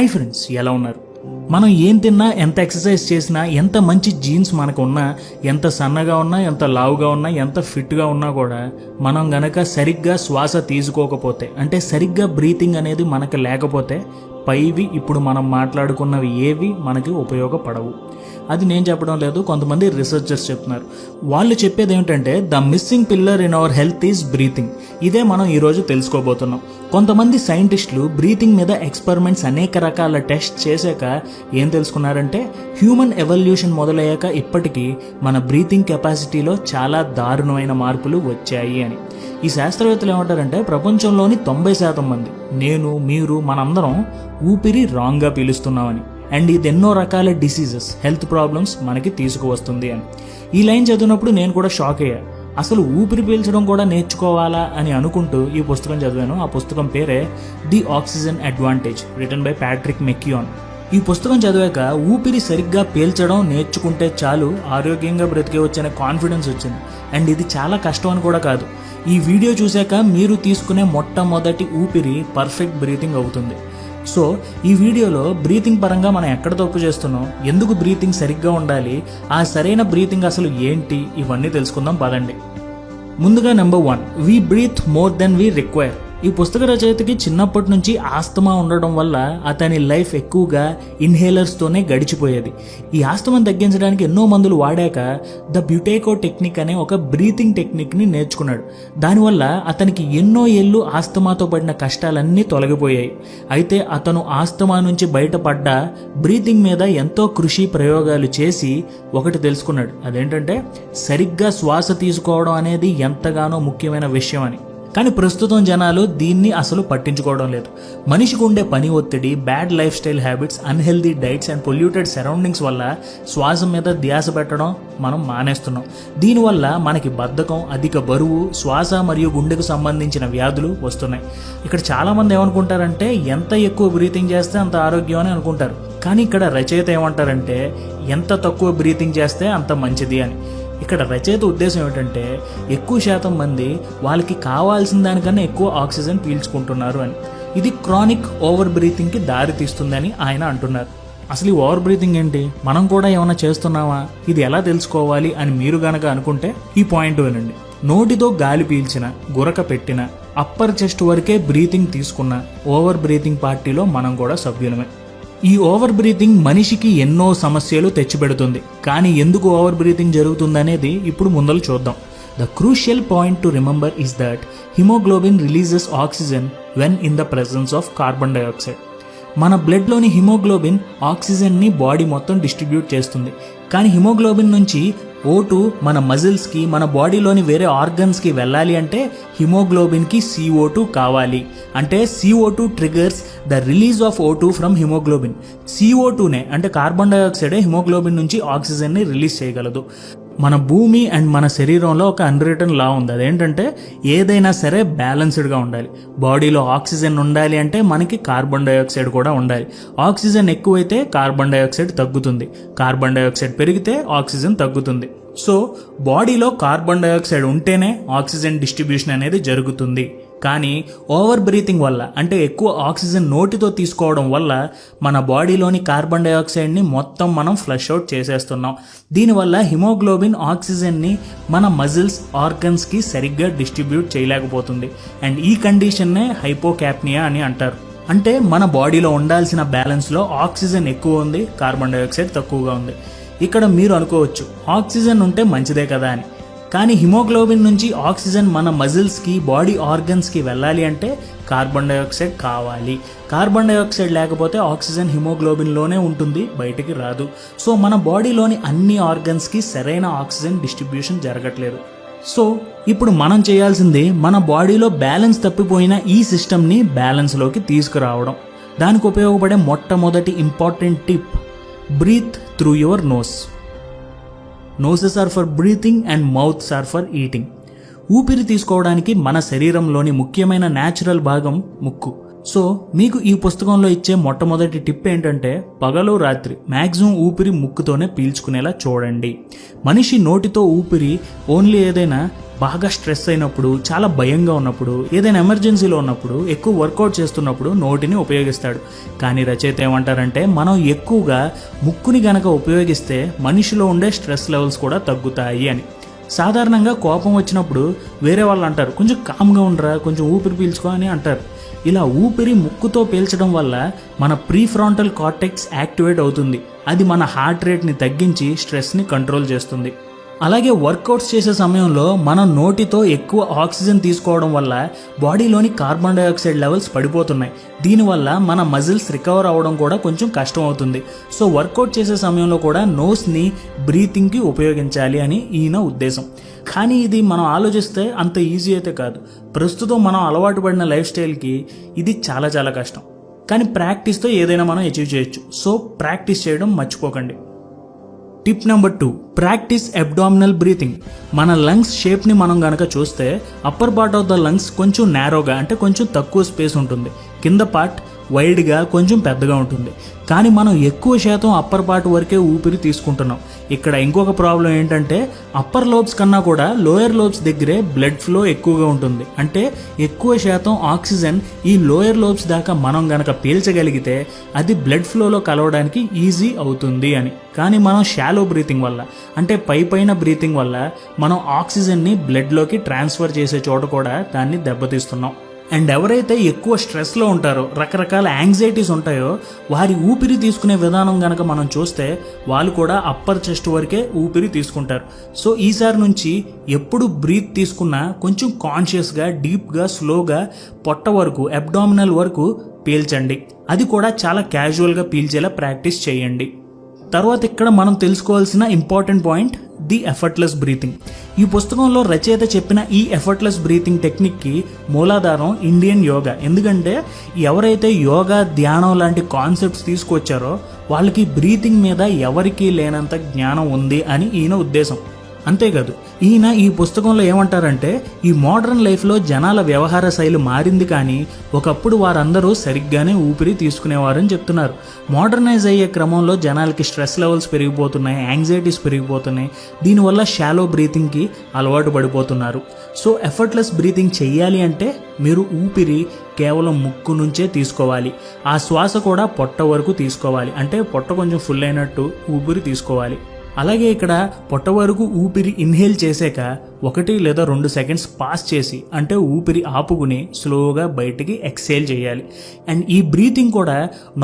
Hi friends, ఎలా ఉన్నారు? మనం ఏం తిన్నా, ఎంత ఎక్సర్సైజ్ చేసినా, ఎంత మంచి జీన్స్ మనకు ఉన్నా, ఎంత సన్నగా ఉన్నా, ఎంత లావుగా ఉన్నా, ఎంత ఫిట్గా ఉన్నా కూడా మనం గనక సరిగ్గా శ్వాస తీసుకోకపోతే, అంటే సరిగ్గా బ్రీతింగ్ అనేది మనకు లేకపోతే పైవి ఇప్పుడు మనం మాట్లాడుకున్నవి ఏవి మనకి ఉపయోగపడవు. అది నేను చెప్పడం లేదు, కొంతమంది రీసెర్చర్స్ చెప్తున్నారు. వాళ్ళు చెప్పేది ఏమిటంటే the missing pillar in our health is breathing. ఇదే మనం ఈరోజు తెలుసుకోబోతున్నాం. కొంతమంది సైంటిస్టులు బ్రీతింగ్ మీద ఎక్స్పెరిమెంట్స్ అనేక రకాల టెస్ట్ చేశాక ఏం తెలుసుకున్నారంటే హ్యూమన్ ఎవల్యూషన్ మొదలయ్యాక ఇప్పటికీ మన బ్రీతింగ్ కెపాసిటీలో చాలా దారుణమైన మార్పులు వచ్చాయి అని. ఈ శాస్త్రవేత్తలు ఏమంటారంటే ప్రపంచంలోని 90% మంది, నేను, మీరు, మనందరం ఊపిరి రాంగ్గా పీలుస్తున్నామని, అండ్ ఇది ఎన్నో రకాల డిసీజెస్, హెల్త్ ప్రాబ్లమ్స్ మనకి తీసుకువస్తుంది అని. ఈ లైన్ చదివినప్పుడు నేను కూడా షాక్ అయ్యా. అసలు ఊపిరి పీల్చడం కూడా నేర్చుకోవాలా అని అనుకుంటూ ఈ పుస్తకం చదివాను. ఆ పుస్తకం పేరే the oxygen advantage, written by Patrick McKeown. ఈ పుస్తకం చదివాక ఊపిరి సరిగ్గా పీల్చడం నేర్చుకుంటే చాలు ఆరోగ్యంగా బ్రతికేవచ్చనే కాన్ఫిడెన్స్ వచ్చింది. అండ్ ఇది చాలా కష్టం అని కూడా కాదు. ఈ వీడియో చూశాక మీరు తీసుకునే మొట్టమొదటి ఊపిరి పర్ఫెక్ట్ బ్రీతింగ్ అవుతుంది. సో ఈ వీడియోలో బ్రీతింగ్ పరంగా మనం ఎక్కడ తప్పు చేస్తున్నాం, ఎందుకు బ్రీతింగ్ సరిగ్గా ఉండాలి, ఆ సరైన బ్రీతింగ్ అసలు ఏంటి, ఇవన్నీ తెలుసుకుందాం పదండి. ముందుగా number 1, we breathe more than we require. ఈ పుస్తక రచయితకి చిన్నప్పటి నుంచి ఆస్తమా ఉండడం వల్ల అతని లైఫ్ ఎక్కువగా ఇన్హేలర్స్తోనే గడిచిపోయేది. ఈ ఆస్తమాను తగ్గించడానికి ఎన్నో మందులు వాడాక ద బ్యూటేకో టెక్నిక్ అనే ఒక బ్రీతింగ్ టెక్నిక్ని నేర్చుకున్నాడు. దానివల్ల అతనికి ఎన్నో ఏళ్ళు ఆస్తమాతో పడిన కష్టాలన్నీ తొలగిపోయాయి. అయితే అతను ఆస్తమా నుంచి బయటపడ్డ బ్రీతింగ్ మీద ఎంతో కృషి ప్రయోగాలు చేసి ఒకటి తెలుసుకున్నాడు. అదేంటంటే సరిగ్గా శ్వాస తీసుకోవడం అనేది ఎంతగానో ముఖ్యమైన విషయం అని. కానీ ప్రస్తుతం జనాలు దీన్ని అసలు పట్టించుకోవడం లేదు. మనిషికి ఉండే పని ఒత్తిడి, bad life style habits, unhealthy diets and polluted surroundings వల్ల శ్వాస మీద ధ్యాస పెట్టడం మనం మానేస్తున్నాం. దీనివల్ల మనకి బద్ధకం, అధిక బరువు, శ్వాస మరియు గుండెకు సంబంధించిన వ్యాధులు వస్తున్నాయి. ఇక్కడ చాలామంది ఏమనుకుంటారంటే ఎంత ఎక్కువ బ్రీతింగ్ చేస్తే అంత ఆరోగ్యం అని అనుకుంటారు. కానీ ఇక్కడ రచయిత ఏమంటారంటే ఎంత తక్కువ బ్రీతింగ్ చేస్తే అంత మంచిది అని. ఇక్కడ రచయిత ఉద్దేశం ఏమిటంటే ఎక్కువ శాతం మంది వాళ్ళకి కావాల్సిన దానికన్నా ఎక్కువ ఆక్సిజన్ పీల్చుకుంటున్నారు అని. ఇది క్రానిక్ ఓవర్ బ్రీతింగ్కి దారి తీస్తుందని ఆయన అంటున్నారు. అసలు ఈ ఓవర్ బ్రీతింగ్ ఏంటి, మనం కూడా ఏమైనా చేస్తున్నావా, ఇది ఎలా తెలుసుకోవాలి అని మీరు గనక అనుకుంటే ఈ పాయింట్ వినండి. నోటితో గాలి పీల్చిన, గురక పెట్టిన, అప్పర్ చెస్ట్ వరకే బ్రీతింగ్ తీసుకున్న ఓవర్ బ్రీతింగ్ పార్టీలో మనం కూడా సభ్యులమే. ఈ ఓవర్ బ్రీతింగ్ మనిషికి ఎన్నో సమస్యలు తెచ్చిపెడుతుంది. కానీ ఎందుకు ఓవర్ బ్రీతింగ్ జరుగుతుందనేది ఇప్పుడు ముందలు చూద్దాం. The crucial point to remember is that haemoglobin releases oxygen when in the presence of carbon dioxide. మన బ్లడ్లోని హిమోగ్లోబిన్ ఆక్సిజన్ని బాడీ మొత్తం డిస్ట్రిబ్యూట్ చేస్తుంది. కానీ హిమోగ్లోబిన్ నుంచి O2 మన మజిల్స్కి, మన బాడీలోని వేరే ఆర్గన్స్కి వెళ్ళాలి అంటే హిమోగ్లోబిన్కి CO2 కావాలి. అంటే CO2 triggers the release of O2 from haemoglobin. CO2నే అంటే కార్బన్ డైఆక్సైడే హిమోగ్లోబిన్ నుంచి ఆక్సిజన్ని రిలీజ్ చేయగలదు. మన భూమి అండ్ మన శరీరంలో ఒక అన్రిటన్ లా ఉంది. అదేంటంటే ఏదైనా సరే బ్యాలెన్స్డ్గా ఉండాలి. బాడీలో ఆక్సిజన్ ఉండాలి అంటే మనకి కార్బన్ డైఆక్సైడ్ కూడా ఉండాలి. ఆక్సిజన్ ఎక్కువైతే కార్బన్ డైఆక్సైడ్ తగ్గుతుంది, కార్బన్ డైఆక్సైడ్ పెరిగితే ఆక్సిజన్ తగ్గుతుంది. సో బాడీలో కార్బన్ డైఆక్సైడ్ ఉంటేనే ఆక్సిజన్ డిస్ట్రిబ్యూషన్ అనేది జరుగుతుంది. కానీ ఓవర్ బ్రీతింగ్ వల్ల, అంటే ఎక్కువ ఆక్సిజన్ నోటితో తీసుకోవడం వల్ల మన బాడీలోని కార్బన్ డైఆక్సైడ్ని మొత్తం మనం ఫ్లష్ అవుట్ చేసేస్తున్నాం. దీనివల్ల హిమోగ్లోబిన్ ఆక్సిజన్ని మన మజిల్స్, ఆర్గన్స్కి సరిగ్గా డిస్ట్రిబ్యూట్ చేయలేకపోతుంది. అండ్ ఈ కండిషన్నే హైపోకాప్నియా అని అంటారు. అంటే మన బాడీలో ఉండాల్సిన బ్యాలెన్స్లో ఆక్సిజన్ ఎక్కువ ఉంది, కార్బన్ డైఆక్సైడ్ తక్కువగా ఉంది. ఇక్కడ మీరు అనుకోవచ్చు ఆక్సిజన్ ఉంటే మంచిదే కదా అని. కానీ హిమోగ్లోబిన్ నుంచి ఆక్సిజన్ మన మజిల్స్కి, బాడీ ఆర్గన్స్కి వెళ్ళాలి అంటే కార్బన్ డైఆక్సైడ్ కావాలి. కార్బన్ డైఆక్సైడ్ లేకపోతే ఆక్సిజన్ హిమోగ్లోబిన్లోనే ఉంటుంది, బయటికి రాదు. సో మన బాడీలోని అన్ని ఆర్గన్స్కి సరైన ఆక్సిజన్ డిస్ట్రిబ్యూషన్ జరగట్లేదు. సో ఇప్పుడు మనం చేయాల్సింది మన బాడీలో బ్యాలెన్స్ తప్పిపోయిన ఈ సిస్టమ్ని బ్యాలెన్స్లోకి తీసుకురావడం. దానికి ఉపయోగపడే మొట్టమొదటి important tip, breathe through your nose. Noses are for breathing and mouths are for eating. ఊపిరి తీసుకోవడానికి మన శరీరంలోని ముఖ్యమైన న్యాచురల్ భాగం ముక్కు. సో మీకు ఈ పుస్తకంలో ఇచ్చే మొట్టమొదటి టిప్ ఏంటంటే పగలు రాత్రి మ్యాక్సిమం ఊపిరి ముక్కుతోనే పీల్చుకునేలా చూడండి. మనిషి నోటితో ఊపిరి ఓన్లీ ఏదైనా బాగా స్ట్రెస్ అయినప్పుడు, చాలా భయంగా ఉన్నప్పుడు, ఏదైనా ఎమర్జెన్సీలో ఉన్నప్పుడు, ఎక్కువ వర్కౌట్ చేస్తున్నప్పుడు నోటిని ఉపయోగిస్తాడు. కానీ రచయిత ఏమంటారంటే మనం ఎక్కువగా ముక్కుని గనక ఉపయోగిస్తే మనిషిలో ఉండే స్ట్రెస్ లెవెల్స్ కూడా తగ్గుతాయి అని. సాధారణంగా కోపం వచ్చినప్పుడు వేరే వాళ్ళు అంటారు కొంచెం కామ్గా ఉండరా, కొంచెం ఊపిరి పీల్చుకో అని అంటారు. ఇలా ఊపిరి ముక్కుతో పీల్చడం వల్ల మన ప్రీఫ్రాంటల్ కార్టెక్స్ యాక్టివేట్ అవుతుంది. అది మన హార్ట్ రేట్ని తగ్గించి స్ట్రెస్ని కంట్రోల్ చేస్తుంది. అలాగే వర్కౌట్స్ చేసే సమయంలో మనం నోటితో ఎక్కువ ఆక్సిజన్ తీసుకోవడం వల్ల బాడీలోని కార్బన్ డైఆక్సైడ్ లెవెల్స్ పడిపోతున్నాయి. దీనివల్ల మన మజిల్స్ రికవర్ అవ్వడం కూడా కొంచెం కష్టం అవుతుంది. సో వర్కౌట్ చేసే సమయంలో కూడా నోస్ని బ్రీతింగ్కి ఉపయోగించాలి అని ఈయన ఉద్దేశం. కానీ ఇది మనం ఆలోచిస్తే అంత ఈజీ అయితే కాదు. ప్రస్తుతం మనం అలవాటు పడిన లైఫ్ స్టైల్కి ఇది చాలా చాలా కష్టం. కానీ ప్రాక్టీస్తో ఏదైనా మనం అచీవ్ చేయొచ్చు. సో ప్రాక్టీస్ చేయడం మర్చిపోకండి. Tip number 2, practice abdominal breathing. మన లంగ్స్ షేప్ని మనం గనక చూస్తే upper part of the lungs కొంచెం నేరోగా, అంటే కొంచెం తక్కువ స్పేస్ ఉంటుంది. కింద పార్ట్ వైడ్గా కొంచెం పెద్దగా ఉంటుంది. కానీ మనం ఎక్కువ శాతం అప్పర్ పార్ట్ వరకే ఊపిరి తీసుకుంటున్నాం. ఇక్కడ ఇంకొక ప్రాబ్లం ఏంటంటే అప్పర్ లోబ్స్ కన్నా కూడా లోయర్ లోబ్స్ దగ్గరే బ్లడ్ ఫ్లో ఎక్కువగా ఉంటుంది. అంటే ఎక్కువ శాతం ఆక్సిజన్ ఈ లోయర్ లోబ్స్ దాకా మనం గనక పీల్చగలిగితే అది బ్లడ్ ఫ్లోలో కలవడానికి ఈజీ అవుతుంది అని. కానీ మనం షాలో బ్రీతింగ్ వల్ల, అంటే పైన బ్రీతింగ్ వల్ల మనం ఆక్సిజన్ని బ్లడ్లోకి ట్రాన్స్ఫర్ చేసే చోట కూడా దాన్ని దెబ్బతీస్తున్నాం. అండ్ ఎవరైతే ఎక్కువ స్ట్రెస్లో ఉంటారో, రకరకాల యాంగ్జైటీస్ ఉంటాయో, వారి ఊపిరి తీసుకునే విధానం కనుక మనం చూస్తే వాళ్ళు కూడా అప్పర్ చెస్ట్ వరకే ఊపిరి తీసుకుంటారు. సో ఈసారి నుంచి ఎప్పుడు బ్రీత్ తీసుకున్నా కొంచెం కాన్షియస్గా, డీప్గా, స్లోగా పొట్ట వరకు, అబ్డామినల్ వరకు పీల్చండి. అది కూడా చాలా క్యాజువల్గా పీల్చేలా ప్రాక్టీస్ చేయండి. తర్వాత ఇక్కడ మనం తెలుసుకోవాల్సిన important point, the effortless breathing. ఈ పుస్తకంలో రచయిత చెప్పిన ఈ ఎఫర్ట్లెస్ బ్రీతింగ్ టెక్నిక్కి మూలాధారం ఇండియన్ యోగా. ఎందుకంటే ఎవరైతే యోగా, ధ్యానం లాంటి కాన్సెప్ట్స్ తీసుకొచ్చారో వాళ్ళకి బ్రీతింగ్ మీద ఎవరికీ లేనంత జ్ఞానం ఉంది అని ఈయన ఉద్దేశం. అంతేకాదు ఈయన ఈ పుస్తకంలో ఏమంటారంటే ఈ మోడర్న్ లైఫ్లో జనాల వ్యవహార శైలి మారింది, కానీ ఒకప్పుడు వారందరూ సరిగ్గానే ఊపిరి తీసుకునేవారని చెప్తున్నారు. మోడర్నైజ్ అయ్యే క్రమంలో జనాలకి స్ట్రెస్ లెవెల్స్ పెరిగిపోతున్నాయి, యాంగ్జైటీస్ పెరిగిపోతున్నాయి. దీనివల్ల షాలో బ్రీతింగ్కి అలవాటు పడిపోతున్నారు. సో ఎఫర్ట్లెస్ బ్రీతింగ్ చెయ్యాలి అంటే మీరు ఊపిరి కేవలం ముక్కు నుంచే తీసుకోవాలి. ఆ శ్వాస కూడా పొట్ట వరకు తీసుకోవాలి. అంటే పొట్ట కొంచెం ఫుల్ అయినట్టు ఊపిరి తీసుకోవాలి. అలాగే ఇక్కడ పొట్ట వరకు ఊపిరి ఇన్హేల్ చేసాక 1 లేదా 2 సెకండ్స్ పాస్ చేసి, అంటే ఊపిరి ఆపుకుని స్లోగా బయటికి ఎక్సేల్ చేయాలి. అండ్ ఈ బ్రీతింగ్ కూడా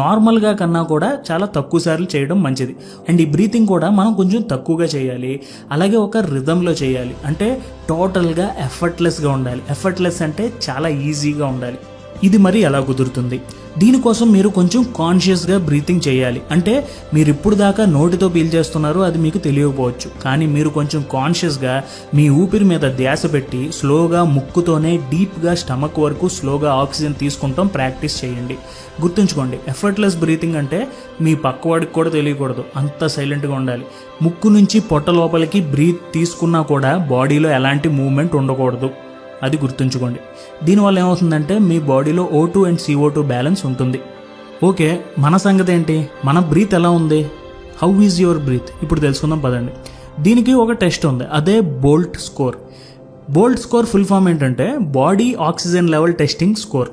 నార్మల్గా కన్నా కూడా చాలా తక్కువ సార్లు చేయడం మంచిది. అండ్ ఈ బ్రీతింగ్ కూడా మనం కొంచెం తక్కువగా చేయాలి. అలాగే ఒక రిథంలో చేయాలి. అంటే టోటల్గా ఎఫర్ట్లెస్గా ఉండాలి. ఎఫర్ట్లెస్ అంటే చాలా ఈజీగా ఉండాలి. ఇది మరి ఎలా కుదురుతుంది? దీనికోసం మీరు కొంచెం కాన్షియస్గా బ్రీతింగ్ చేయాలి. అంటే మీరు ఇప్పుడు దాకా నోటితో పీల్చేస్తున్నారు, అది మీకు తెలియకపోవచ్చు. కానీ మీరు కొంచెం కాన్షియస్గా మీ ఊపిరి మీద ధ్యాస పెట్టి స్లోగా ముక్కుతోనే డీప్గా స్టమక్ వరకు స్లోగా ఆక్సిజన్ తీసుకుంటాం ప్రాక్టీస్ చేయండి. గుర్తుంచుకోండి, ఎఫర్ట్లెస్ బ్రీతింగ్ అంటే మీ పక్కవాడికి కూడా తెలియకూడదు, అంత సైలెంట్గా ఉండాలి. ముక్కు నుంచి పొట్ట లోపలికి బ్రీత్ తీసుకున్నా కూడా బాడీలో ఎలాంటి మూవ్మెంట్ ఉండకూడదు. అది గుర్తుంచుకోండి. దీనివల్ల ఏమవుతుందంటే మీ బాడీలో O2 అండ్ CO2 బ్యాలెన్స్ ఉంటుంది. ఓకే, మన సంగతి ఏంటి? మన బ్రీత్ ఎలా ఉంది? How is your breath? ఇప్పుడు తెలుసుకుందాం పదండి. దీనికి ఒక టెస్ట్ ఉంది, అదే BOLT score. BOLT score full form ఏంటంటే body oxygen level testing score.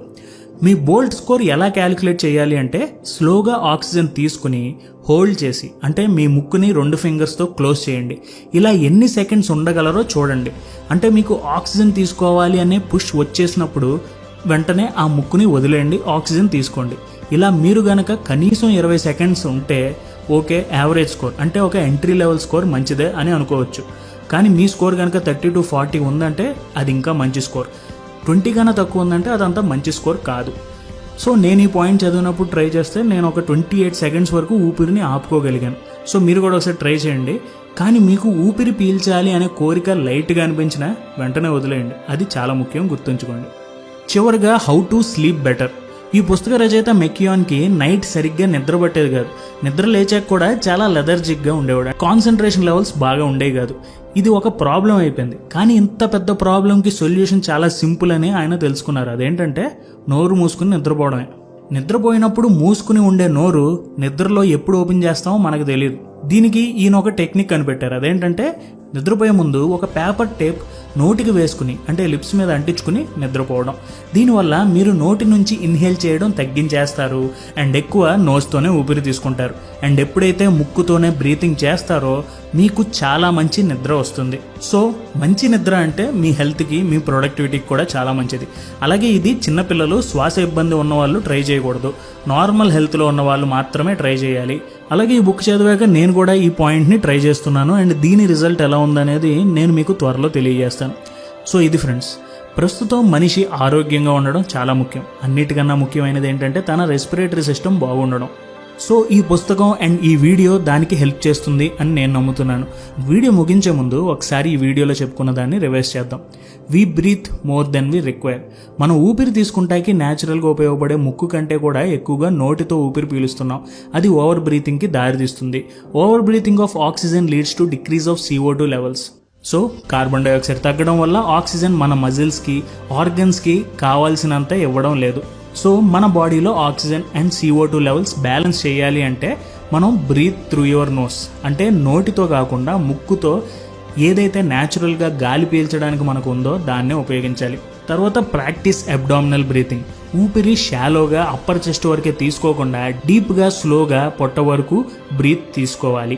మీ బోల్ట్ స్కోర్ ఎలా క్యాలిక్యులేట్ చేయాలి అంటే స్లోగా ఆక్సిజన్ తీసుకుని హోల్డ్ చేసి, అంటే మీ ముక్కుని 2 ఫింగర్స్తో క్లోజ్ చేయండి. ఇలా ఎన్ని సెకండ్స్ ఉండగలరో చూడండి. అంటే మీకు ఆక్సిజన్ తీసుకోవాలి అనే పుష్ వచ్చేసినప్పుడు వెంటనే ఆ ముక్కుని వదిలేయండి, ఆక్సిజన్ తీసుకోండి. ఇలా మీరు గనక కనీసం 20 సెకండ్స్ ఉంటే ఓకే, యావరేజ్ స్కోర్, అంటే ఒక ఎంట్రీ లెవెల్ స్కోర్ మంచిదే అని అనుకోవచ్చు. కానీ మీ స్కోర్ కనుక 30 to 40 ఉందంటే అది ఇంకా మంచి స్కోర్. 20 కన్నా తక్కువ ఉందంటే అదంతా మంచి స్కోర్ కాదు. సో నేను ఈ పాయింట్ చదివినప్పుడు ట్రై చేస్తే నేను ఒక 28 సెకండ్స్ వరకు ఊపిరిని ఆపుకోగలిగాను. సో మీరు కూడా ఒకసారి ట్రై చేయండి. కానీ మీకు ఊపిరి పీల్చాలి అనే కోరిక లైట్గా అనిపించినా వెంటనే వదిలేయండి. అది చాలా ముఖ్యం, గుర్తుంచుకోండి. చివరిగా హౌ టు స్లీప్ బెటర్. ఈ పుస్తక రచయిత మెకియాన్కి నైట్ సరిగ్గా నిద్ర పట్టేది కాదు. నిద్ర లేచాక కూడా చాలా లెథర్జిక్గా ఉండేవాడు. కాన్సన్ట్రేషన్ లెవెల్స్ బాగా ఉండేవి కాదు. ఇది ఒక ప్రాబ్లం అయిపోయింది. కానీ ఇంత పెద్ద ప్రాబ్లంకి సొల్యూషన్ చాలా సింపుల్ అని ఆయన తెలుసుకున్నారు. అదేంటంటే నోరు మూసుకుని నిద్రపోవడమే. నిద్రపోయినప్పుడు మూసుకుని ఉండే నోరు నిద్రలో ఎప్పుడు ఓపెన్ చేస్తామో మనకు తెలియదు. దీనికి ఈయన ఒక టెక్నిక్ కనిపెట్టారు. అదేంటంటే నిద్రపోయే ముందు ఒక పేపర్ టేప్ నోటికి వేసుకుని అంటే లిప్స్ మీద అంటించుకుని నిద్రపోవడం. దీనివల్ల మీరు నోటి నుంచి ఇన్హేల్ చేయడం తగ్గించేస్తారు అండ్ ఎక్కువ నోస్తోనే ఊపిరి తీసుకుంటారు. అండ్ ఎప్పుడైతే ముక్కుతోనే బ్రీతింగ్ చేస్తారో మీకు చాలా మంచి నిద్ర వస్తుంది. సో మంచి నిద్ర అంటే మీ హెల్త్కి, మీ ప్రొడక్టివిటీకి కూడా చాలా మంచిది. అలాగే ఇది చిన్నపిల్లలు, శ్వాస ఇబ్బంది ఉన్న వాళ్ళు ట్రై చేయకూడదు. నార్మల్ హెల్త్లో ఉన్న వాళ్ళు మాత్రమే ట్రై చేయాలి. అలాగే ఈ బుక్ చదివాక నేను కూడా ఈ పాయింట్ని ట్రై చేస్తున్నాను అండ్ దీని రిజల్ట్ ఎలా ఉందనేది నేను మీకు త్వరలో తెలియజేస్తాను. సో ఇది ఫ్రెండ్స్, ప్రస్తుతం మనిషి ఆరోగ్యంగా ఉండడం చాలా ముఖ్యం. అన్నిటికన్నా ముఖ్యమైనది ఏంటంటే తన రెస్పిరేటరీ సిస్టమ్ బాగుండడం. సో ఈ పుస్తకం అండ్ ఈ వీడియో దానికి హెల్ప్ చేస్తుంది అని నేను నమ్ముతున్నాను. వీడియో ముగించే ముందు ఒకసారి ఈ వీడియోలో చెప్పుకున్న దాన్ని రివైజ్ చేద్దాం. We breathe more than we require. మనం ఊపిరి తీసుకుంటానికి న్యాచురల్గా ఉపయోగపడే ముక్కు కంటే కూడా ఎక్కువగా నోటితో ఊపిరి పీలుస్తున్నాం. అది ఓవర్ బ్రీతింగ్కి దారితీస్తుంది. Over breathing of oxygen leads to decrease of CO2 levels. So carbon dioxide తగ్గడం వల్ల ఆక్సిజన్ మన మజిల్స్కి, ఆర్గన్స్కి కావాల్సినంత ఇవ్వడం లేదు. సో మన బాడీలో oxygen and CO2 levels balance చేయాలి అంటే మనం బ్రీత్ త్రూ యువర్ నోస్ అంటే నోటితో కాకుండా ముక్కుతో ఏదైతే న్యాచురల్గా గాలి పీల్చడానికి మనకు ఉందో దాన్నే ఉపయోగించాలి. తర్వాత ప్రాక్టీస్ అబ్డామినల్ బ్రీతింగ్. ఊపిరి షాలోగా అప్పర్ చెస్ట్ వరకే తీసుకోకుండా డీప్గా, స్లోగా పొట్ట వరకు బ్రీత్ తీసుకోవాలి.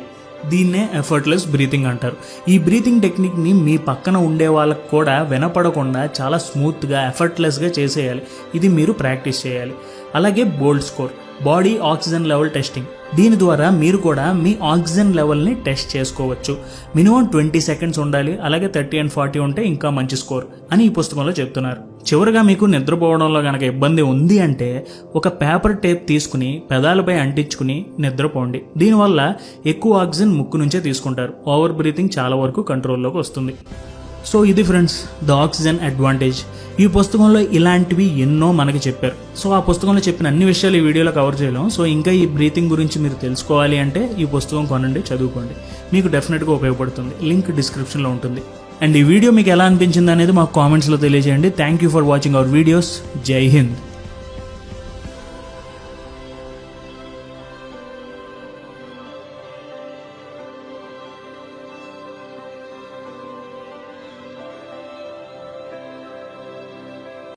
దీన్నే ఎఫర్ట్లెస్ బ్రీతింగ్ అంటారు. ఈ బ్రీతింగ్ టెక్నిక్ని మీ పక్కన ఉండే వాళ్ళకు కూడా వినపడకుండా చాలా స్మూత్గా, ఎఫర్ట్లెస్గా చేసేయాలి. ఇది మీరు ప్రాక్టీస్ చేయాలి. అలాగే BOLT score, body oxygen level testing. దీని ద్వారా మీరు కూడా మీ ఆక్సిజన్ లెవెల్ని టెస్ట్ చేసుకోవచ్చు. మినిమం 20 సెకండ్స్ ఉండాలి. అలాగే 30 and 40 ఉంటే ఇంకా మంచి స్కోర్ అని ఈ పుస్తకంలో చెప్తున్నారు. చివరిగా మీకు నిద్రపోవడంలో కనుక ఇబ్బంది ఉంది అంటే ఒక పేపర్ టేప్ తీసుకుని పెదాలపై అంటించుకుని నిద్రపోండి. దీనివల్ల ఎక్కువ ఆక్సిజన్ ముక్కు నుంచే తీసుకుంటారు. ఓవర్ బ్రీతింగ్ చాలా వరకు కంట్రోల్లోకి వస్తుంది. సో ఇది ఫ్రెండ్స్ ద ఆక్సిజన్ అడ్వాంటేజ్. ఈ పుస్తకంలో ఇలాంటివి ఎన్నో మనకి చెప్పారు. సో ఆ పుస్తకంలో చెప్పిన అన్ని విషయాలు ఈ వీడియోలో కవర్ చేయలేం. సో ఇంకా ఈ బ్రీతింగ్ గురించి మీరు తెలుసుకోవాలి అంటే ఈ పుస్తకం కొనండి, చదువుకోండి. మీకు డెఫినెట్గా ఉపయోగపడుతుంది. లింక్ డిస్క్రిప్షన్లో ఉంటుంది. అండ్ ఈ వీడియో మీకు ఎలా అనిపించింది అనేది మాకు కామెంట్స్లో తెలియజేయండి. Thank you for watching our videos. జై హింద్.